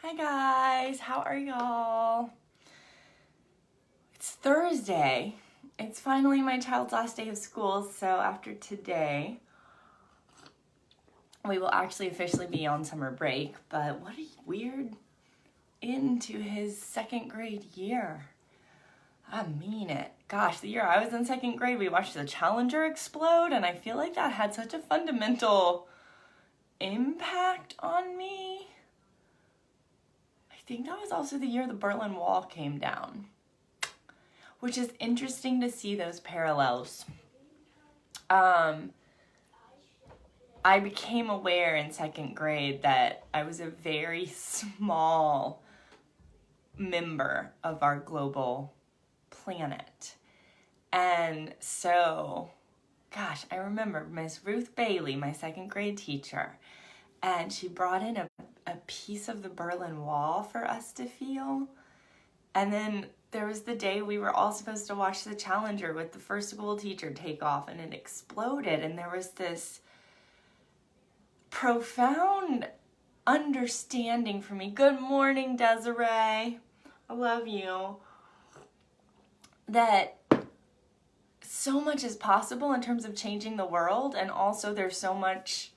Hi guys, how are y'all? It's Thursday. It's finally my child's last day of school, so after today, we will actually officially be on summer break, but what a weird end to his second grade year. I mean it. Gosh, the year I was in second grade, we watched the Challenger explode, and I feel like that had such a fundamental impact on me. I think that was also the year the Berlin Wall came down, which is interesting to see those parallels. I became aware in second grade that I was a very small member of our global planet. And so, gosh, I remember Miss Ruth Bailey, my second grade teacher, and she brought in a piece of the Berlin Wall for us to feel. And then there was the day we were all supposed to watch the Challenger with the first school teacher take off, and it exploded. And there was this profound understanding for me. Good morning, Desiree. I love you. That so much is possible in terms of changing the world, and also there's so much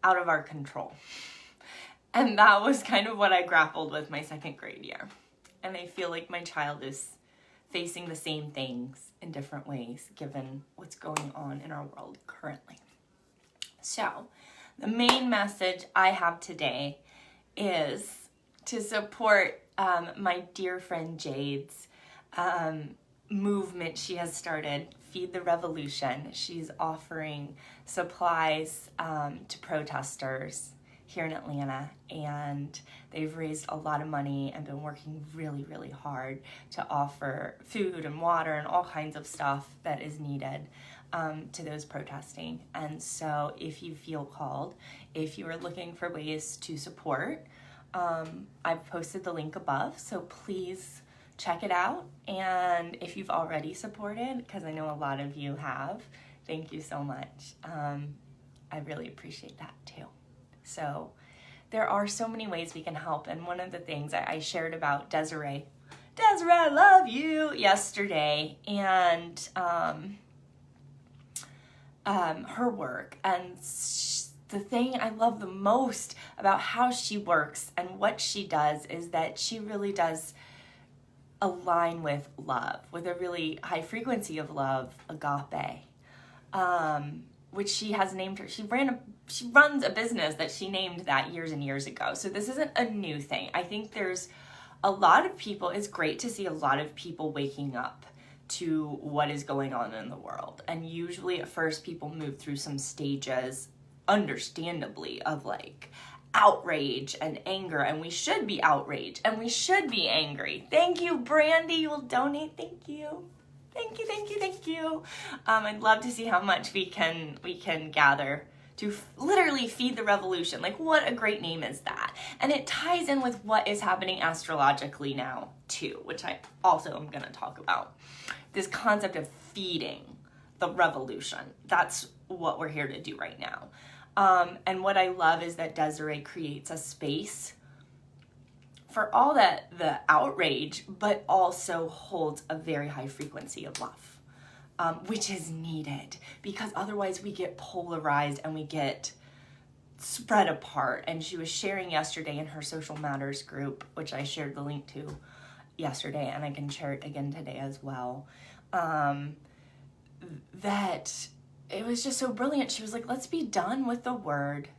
out of our control. And that was kind of what I grappled with my second grade year. And I feel like my child is facing the same things in different ways given what's going on in our world currently. So, the main message I have today is to support my dear friend Jade's movement she has started, Feed the Revolution. She's offering supplies to protesters here in Atlanta, and they've raised a lot of money and been working really, really hard to offer food and water and all kinds of stuff that is needed to those protesting. And so if you feel called, if you are looking for ways to support, I've posted the link above, so please check it out. And if you've already supported, because I know a lot of you have, thank you so much. I really appreciate that too. So there are so many ways we can help. And one of the things I shared about Desiree, I love you, yesterday, and her work. And the thing I love the most about how she works and what she does is that she really does align with love, with a really high frequency of love, agape, which she has named her. She runs a business that she named that years and years ago. So this isn't a new thing. I think there's a lot of people, it's great to see a lot of people waking up to what is going on in the world. And usually at first people move through some stages, understandably, of like outrage and anger, and we should be outraged and we should be angry. Thank you, Brandy, you will donate. Thank you. Thank you. I'd love to see how much we can gather to literally feed the revolution. Like, what a great name is that? And it ties in with what is happening astrologically now too, which I also am going to talk about. This concept of feeding the revolution. That's what we're here to do right now. And what I love is that Desiree creates a space for all the outrage, but also holds a very high frequency of love, which is needed, because otherwise we get polarized and we get spread apart. And she was sharing yesterday in her Social Matters group, which I shared the link to yesterday, and I can share it again today as well, that it was just so brilliant. She was like, let's be done with the word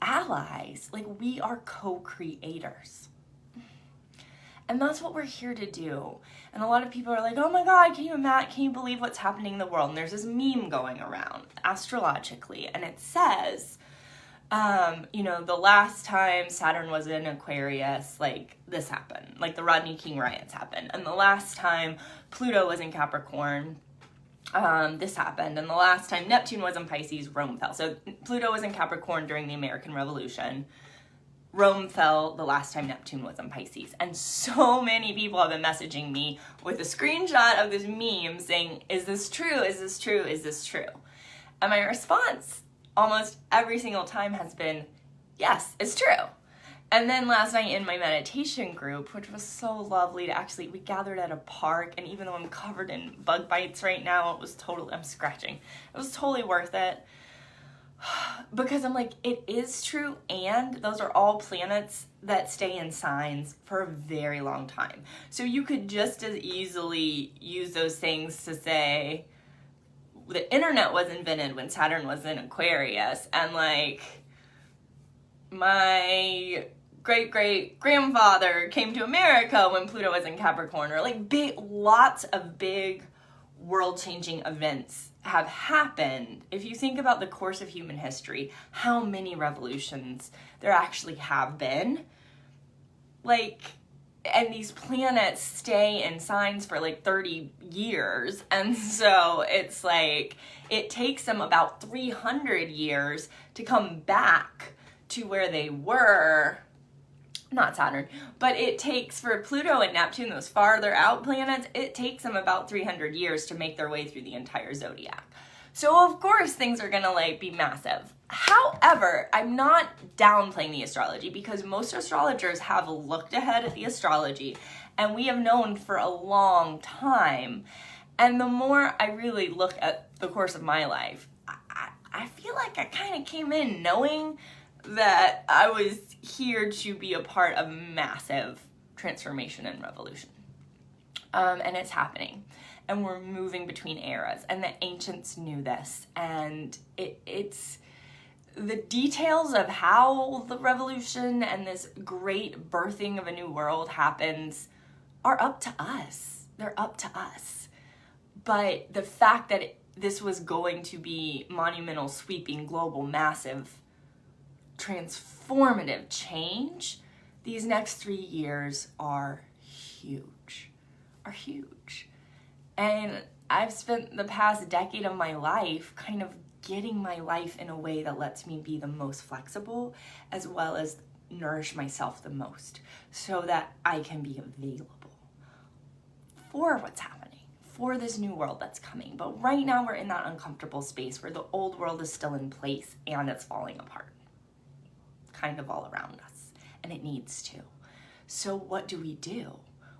allies. Like, we are co-creators. And that's what we're here to do. And a lot of people are like, oh my God, can you believe what's happening in the world? And there's this meme going around astrologically, and it says, the last time Saturn was in Aquarius, like, this happened. Like, the Rodney King riots happened. And the last time Pluto was in Capricorn, this happened. And the last time Neptune was in Pisces, Rome fell. So Pluto was in Capricorn during the American Revolution. Rome fell the last time Neptune was in Pisces. And so many people have been messaging me with a screenshot of this meme saying, is this true? Is this true? Is this true? And my response almost every single time has been, yes, it's true. And then last night in my meditation group, which was so lovely to actually, we gathered at a park, and even though I'm covered in bug bites right now, I'm scratching. It was totally worth it. Because I'm like, it is true, and those are all planets that stay in signs for a very long time. So you could just as easily use those things to say the internet was invented when Saturn was in Aquarius, and like my great-great-grandfather came to America when Pluto was in Capricorn, or like lots of big world-changing events have happened. If you think about the course of human history, how many revolutions there actually have been, like, and these planets stay in signs for like 30 years, and so it's like it takes them about 300 years to come back to where they were. Not Saturn, but it takes for Pluto and Neptune, those farther out planets, it takes them about 300 years to make their way through the entire zodiac. So of course things are gonna like be massive. However, I'm not downplaying the astrology, because most astrologers have looked ahead at the astrology, and we have known for a long time. And the more I really look at the course of my life, I feel like I kind of came in knowing that I was here to be a part of massive transformation and revolution. And it's happening. And we're moving between eras. And the ancients knew this. And it's the details of how the revolution and this great birthing of a new world happens are up to us. They're up to us. But the fact that this was going to be monumental, sweeping, global, massive, transformative change, these next 3 years are huge. And I've spent the past decade of my life kind of getting my life in a way that lets me be the most flexible, as well as nourish myself the most, so that I can be available for what's happening, for this new world that's coming. But right now we're in that uncomfortable space where the old world is still in place and it's falling apart, kind of all around us, and it needs to. So what do?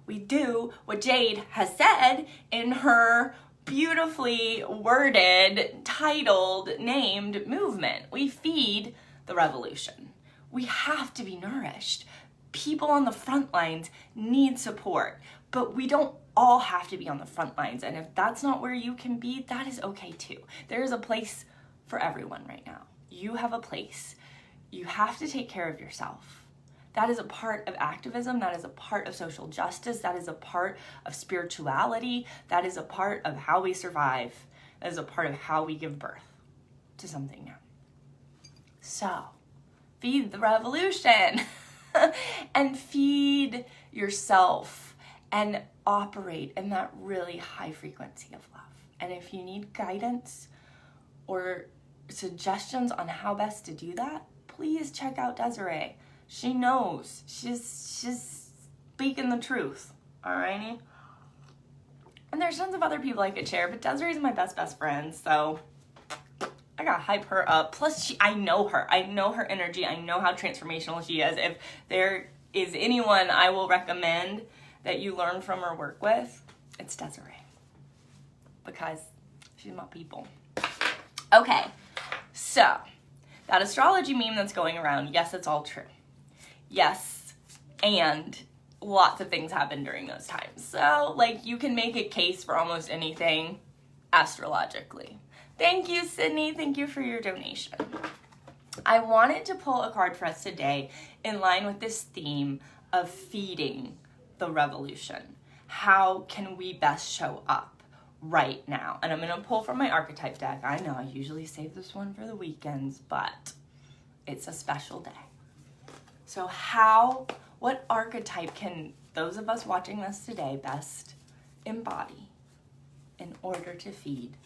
We do what Jade has said in her beautifully worded, titled, named movement. We feed the revolution. We have to be nourished. People on the front lines need support, but we don't all have to be on the front lines. And if that's not where you can be, that is okay too. There is a place for everyone right now. You have a place. You have to take care of yourself. That is a part of activism. That is a part of social justice. That is a part of spirituality. That is a part of how we survive. That is a part of how we give birth to something new. So, feed the revolution and feed yourself and operate in that really high frequency of love. And if you need guidance or suggestions on how best to do that, please check out Desiree. She knows. She's speaking the truth. Alrighty? And there's tons of other people I could share, but Desiree's my best friend, so I gotta hype her up. Plus, I know her. I know her energy. I know how transformational she is. If there is anyone I will recommend that you learn from or work with, it's Desiree. Because she's my people. Okay, so that astrology meme that's going around, yes, it's all true. Yes, and lots of things happen during those times. So, like, you can make a case for almost anything astrologically. Thank you, Sydney. Thank you for your donation. I wanted to pull a card for us today in line with this theme of feeding the revolution. How can we best show up right now? And I'm going to pull from my archetype deck. I know I usually save this one for the weekends, but it's a special day. So what archetype can those of us watching this today best embody in order to feed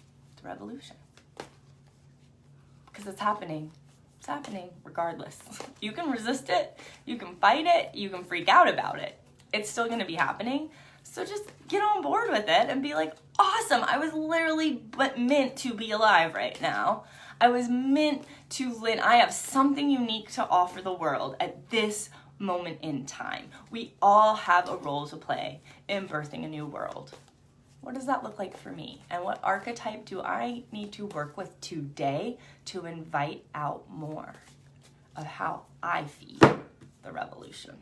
the revolution? Because it's happening. It's happening regardless. You can resist it, you can fight it, you can freak out about it. It's still going to be happening. So just get on board with it and be like, awesome, I was literally meant to be alive right now. I was meant to live. I have something unique to offer the world at this moment in time. We all have a role to play in birthing a new world. What does that look like for me? And what archetype do I need to work with today to invite out more of how I feed the revolution?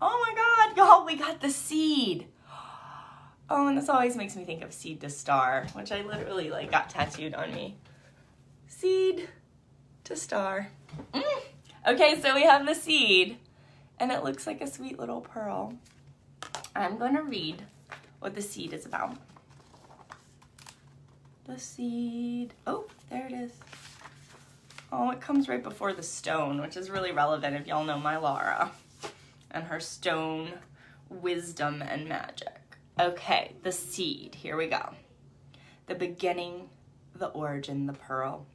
Oh my God, y'all, we got the seed. Oh, and this always makes me think of seed to star, which I literally got tattooed on me. Seed to star. Okay, so we have the seed, and it looks like a sweet little pearl. I'm going to read what the seed is about. The seed. Oh, there it is. Oh, it comes right before the stone, which is really relevant if y'all know my Laura and her stone wisdom and magic. Okay, the seed. Here we go. The beginning, the origin, the pearl.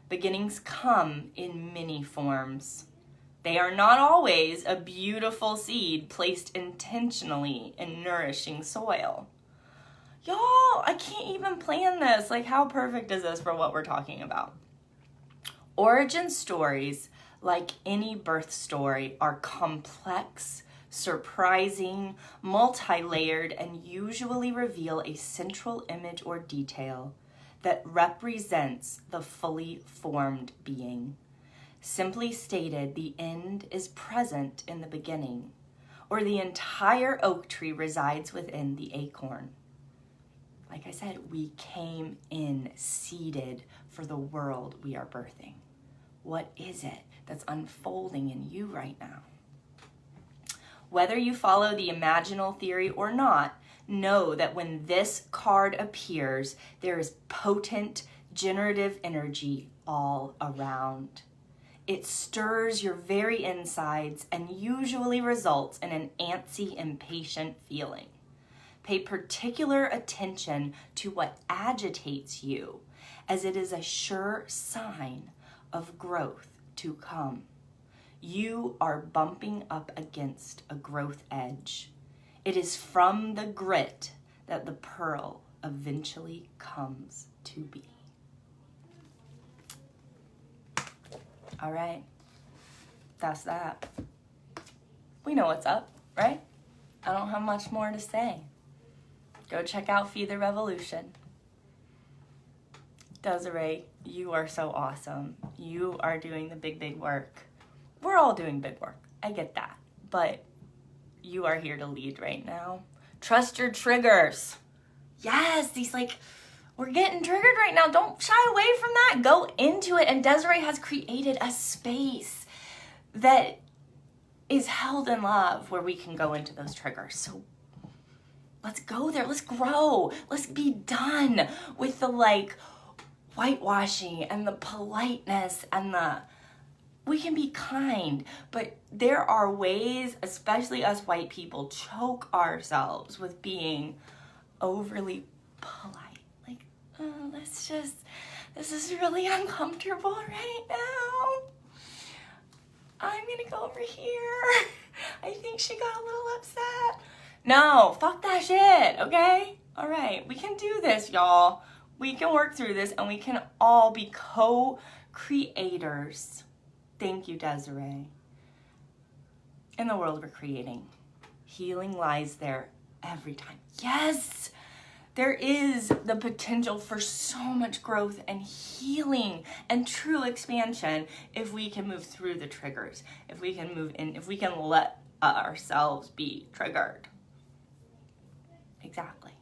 Beginnings come in many forms. They are not always a beautiful seed placed intentionally in nourishing soil. Y'all, I can't even plan this. How perfect is this for what we're talking about? Origin stories, like any birth story, are complex, surprising, multi-layered, and usually reveal a central image or detail that represents the fully formed being. Simply stated, the end is present in the beginning, or the entire oak tree resides within the acorn. Like I said, we came in seeded for the world we are birthing. What is it that's unfolding in you right now? Whether you follow the imaginal theory or not, know that when this card appears, there is potent generative energy all around. It stirs your very insides and usually results in an antsy, impatient feeling. Pay particular attention to what agitates you, as it is a sure sign of growth to come. You are bumping up against a growth edge. It is from the grit that the pearl eventually comes to be. All right, that's that. We know what's up, right? I don't have much more to say. Go check out Feed the Revolution. Desiree, you are so awesome. You are doing the big work. We're all doing big work. I get that. But you are here to lead right now. Trust your triggers. Yes, we're getting triggered right now. Don't shy away from that. Go into it. And Desiree has created a space that is held in love where we can go into those triggers. So let's go there. Let's grow. Let's be done with the whitewashing and the politeness and we can be kind, but there are ways, especially us white people, choke ourselves with being overly polite. This is really uncomfortable right now. I'm gonna go over here. I think she got a little upset. No, fuck that shit, okay? All right, we can do this, y'all. We can work through this and we can all be co-creators. Thank you, Desiree. In the world we're creating, healing lies there every time. Yes, there is the potential for so much growth and healing and true expansion if we can move through the triggers, if we can move in, if we can let ourselves be triggered. Exactly.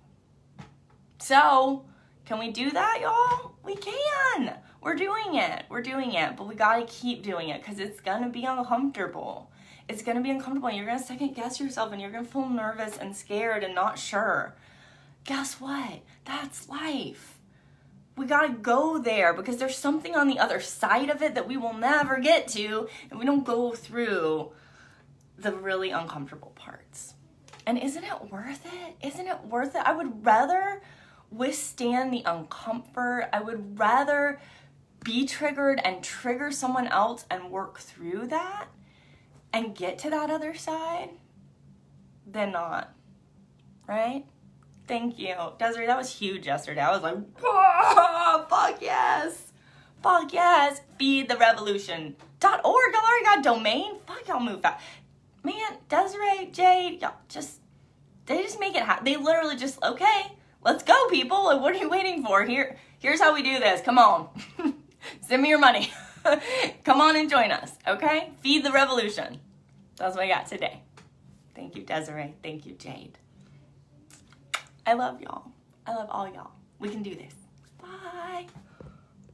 So, can we do that, y'all? We can. We're doing it, but we gotta keep doing it because it's gonna be uncomfortable. It's gonna be uncomfortable and you're gonna second guess yourself and you're gonna feel nervous and scared and not sure. Guess what? That's life. We gotta go there because there's something on the other side of it that we will never get to and we don't go through the really uncomfortable parts. And isn't it worth it? Isn't it worth it? I would rather withstand the uncomfort. I would rather be triggered and trigger someone else and work through that and get to that other side than not, right? Thank you. Desiree, that was huge yesterday. I was like, whoa, fuck yes. Fuck yes. Feed the revolution. Y'all already got a domain? Fuck, y'all move fast. Man, Desiree, Jade, y'all they just make it happen. They literally just, okay, let's go, people. Like, what are you waiting for? Here's how we do this. Come on. Send me your money. Come on and join us, okay? Feed the revolution. That's what I got today. Thank you, Desiree. Thank you, Jade. I love y'all. I love all y'all. We can do this. Bye.